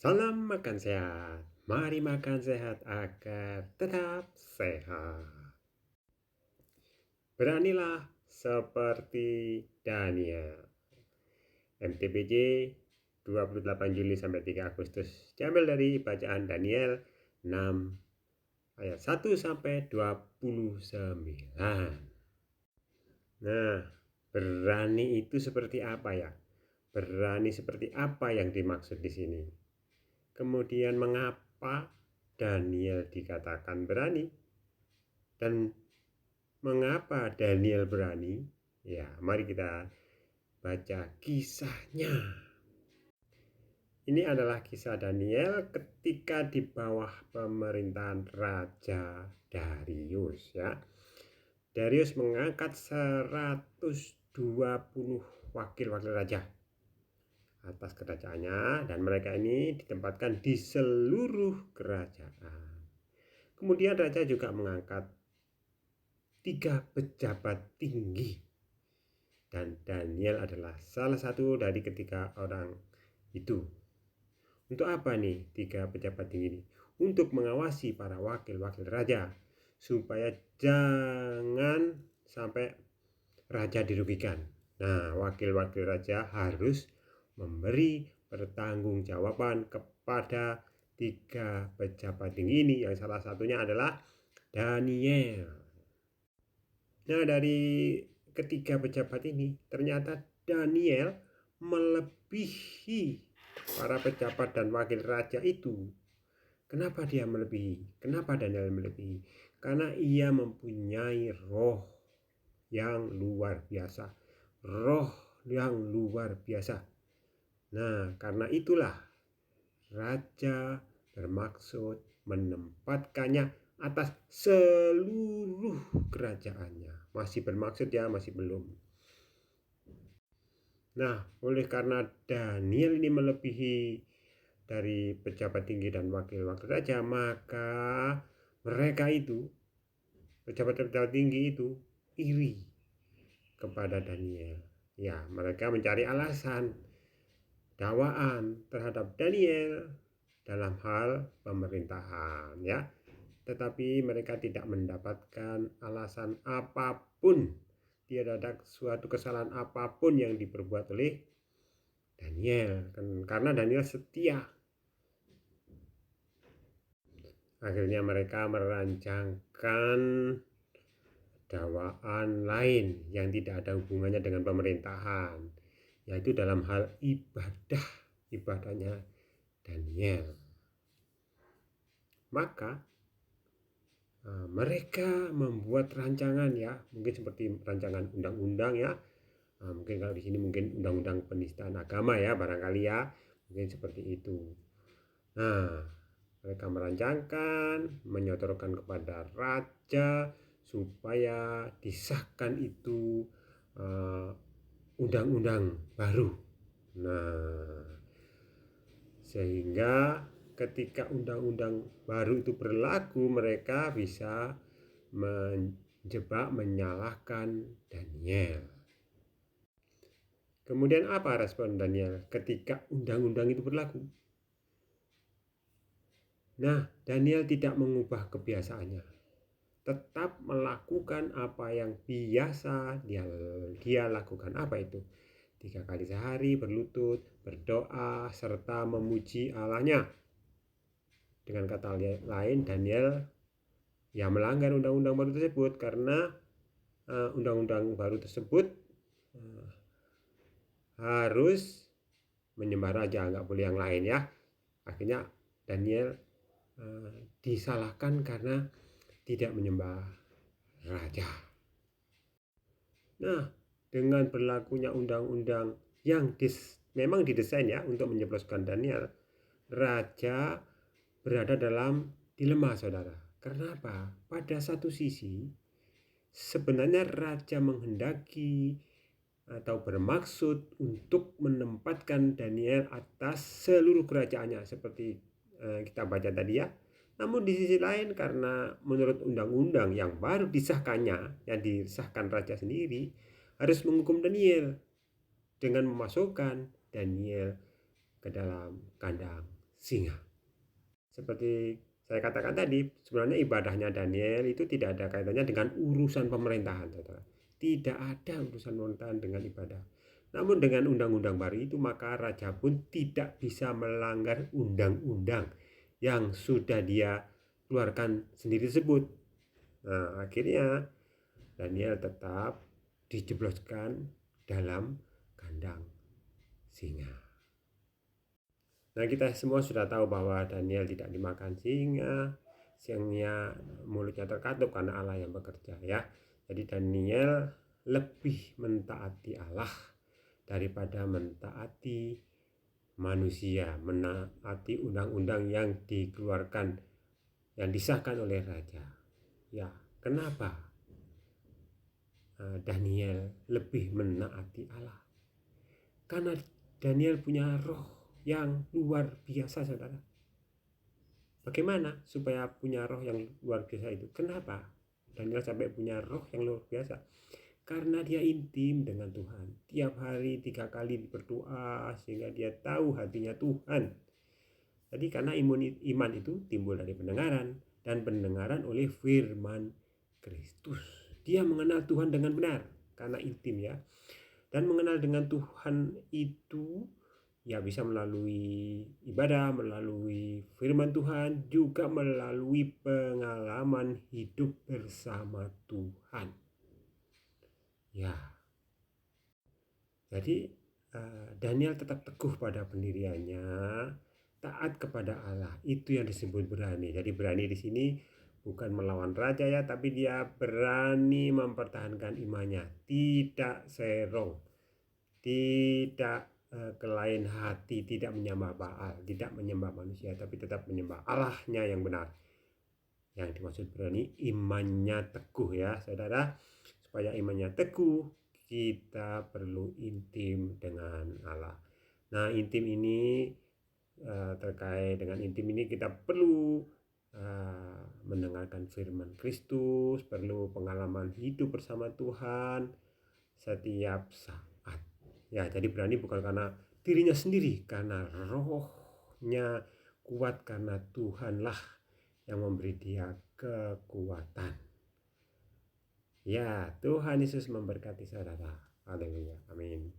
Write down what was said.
Salam makan sehat. Mari makan sehat agar tetap sehat. Beranilah seperti Daniel. MTBJ 28 Juli sampai 3 Agustus. Diambil dari bacaan Daniel 6 ayat 1 sampai 29. Nah, berani itu seperti apa ya? Berani seperti apa yang dimaksud di sini? Kemudian mengapa Daniel dikatakan berani? Dan mengapa Daniel berani? Ya, mari kita baca kisahnya. Ini adalah kisah Daniel ketika di bawah pemerintahan Raja Darius ya. Darius mengangkat 120 wakil-wakil raja atas kerajaannya, dan mereka ini ditempatkan di seluruh kerajaan. Kemudian raja juga mengangkat 3 pejabat tinggi, dan Daniel adalah salah satu dari ketiga orang itu. Untuk apa nih 3 pejabat tinggi ini? Untuk mengawasi para wakil-wakil raja supaya jangan sampai raja dirugikan. Nah, wakil-wakil raja harus memberi pertanggungjawaban kepada 3 pejabat tinggi ini, yang salah satunya adalah Daniel. Nah, dari ketiga pejabat ini ternyata Daniel melebihi para pejabat dan wakil raja itu. Kenapa dia melebihi? Kenapa Daniel melebihi? Karena ia mempunyai roh yang luar biasa. Roh yang luar biasa. Nah, karena itulah raja bermaksud menempatkannya atas seluruh kerajaannya. Masih bermaksud ya, masih belum. Nah, oleh karena Daniel ini melebihi dari pejabat tinggi dan wakil-wakil raja, maka mereka itu, pejabat-pejabat tinggi itu, iri kepada Daniel. Ya, mereka mencari alasan dakwaan terhadap Daniel dalam hal pemerintahan ya. Tetapi mereka tidak mendapatkan alasan apapun, tidak ada suatu kesalahan apapun yang diperbuat oleh Daniel, karena Daniel setia. Akhirnya mereka merancangkan dakwaan lain yang tidak ada hubungannya dengan pemerintahan, yaitu dalam hal ibadahnya Daniel. Maka mereka membuat rancangan ya, mungkin seperti rancangan undang-undang ya. Mungkin kalau di sini mungkin undang-undang penistaan agama ya, barangkali ya, mungkin seperti itu. Nah, mereka merancangkan, menyodorkan kepada raja supaya disahkan itu undang-undang baru. Nah, sehingga ketika undang-undang baru itu berlaku, mereka bisa menjebak, menyalahkan Daniel. Kemudian apa respon Daniel ketika undang-undang itu berlaku? Nah, Daniel tidak mengubah kebiasaannya. Tetap melakukan apa yang biasa dia lakukan. Apa itu? 3 kali sehari berlutut, berdoa, serta memuji Allahnya. Dengan kata lain, Daniel ya melanggar undang-undang baru tersebut, karena undang-undang baru tersebut harus menyembah raja, nggak boleh yang lain ya. Akhirnya Daniel disalahkan karena tidak menyembah raja. Nah, dengan berlakunya undang-undang yang memang didesain ya untuk menjebloskan Daniel, raja berada dalam dilema, saudara. Karena apa? Pada satu sisi, sebenarnya raja menghendaki atau bermaksud untuk menempatkan Daniel atas seluruh kerajaannya seperti kita baca tadi ya. Namun di sisi lain, karena menurut undang-undang yang baru disahkannya, yang disahkan raja sendiri, harus menghukum Daniel dengan memasukkan Daniel ke dalam kandang singa. Seperti saya katakan tadi, sebenarnya ibadahnya Daniel itu tidak ada kaitannya dengan urusan pemerintahan, saudara. Tidak ada urusan pemerintahan dengan ibadah. Namun dengan undang-undang baru itu, maka raja pun tidak bisa melanggar undang-undang yang sudah dia keluarkan sendiri tersebut. Nah, akhirnya Daniel tetap dijebloskan dalam kandang singa. Nah, kita semua sudah tahu bahwa Daniel tidak dimakan singa, singa mulutnya terkatup karena Allah yang bekerja, ya. Jadi Daniel lebih mentaati Allah daripada mentaati manusia, menaati undang-undang yang dikeluarkan, yang disahkan oleh raja. Ya, kenapa Daniel lebih menaati Allah? Karena Daniel punya roh yang luar biasa, saudara. Bagaimana supaya punya roh yang luar biasa itu? Kenapa Daniel sampai punya roh yang luar biasa? Karena dia intim dengan Tuhan. Tiap hari 3 kali berdoa sehingga dia tahu hatinya Tuhan. Jadi karena iman itu timbul dari pendengaran, dan pendengaran oleh firman Kristus. Dia mengenal Tuhan dengan benar karena intim, ya. Dan mengenal dengan Tuhan itu ya bisa melalui ibadah, melalui firman Tuhan, juga melalui pengalaman hidup bersama Tuhan. Ya. Jadi Daniel tetap teguh pada pendiriannya, taat kepada Allah. Itu yang disebut berani. Jadi berani di sini bukan melawan raja, ya, tapi dia berani mempertahankan imannya, tidak serong, tidak kelain hati, tidak menyembah Baal, tidak menyembah manusia, tapi tetap menyembah Allahnya yang benar. Yang dimaksud berani, imannya teguh, ya, saudara. Supaya imannya teguh, kita perlu intim dengan Allah. Nah, intim ini terkait dengan intim ini kita perlu mendengarkan firman Kristus, perlu pengalaman hidup bersama Tuhan setiap saat. Ya, jadi berani bukan karena dirinya sendiri, karena rohnya kuat, karena Tuhanlah yang memberi dia kekuatan. Ya, Tuhan Yesus memberkati saudara. Haleluya. Amin.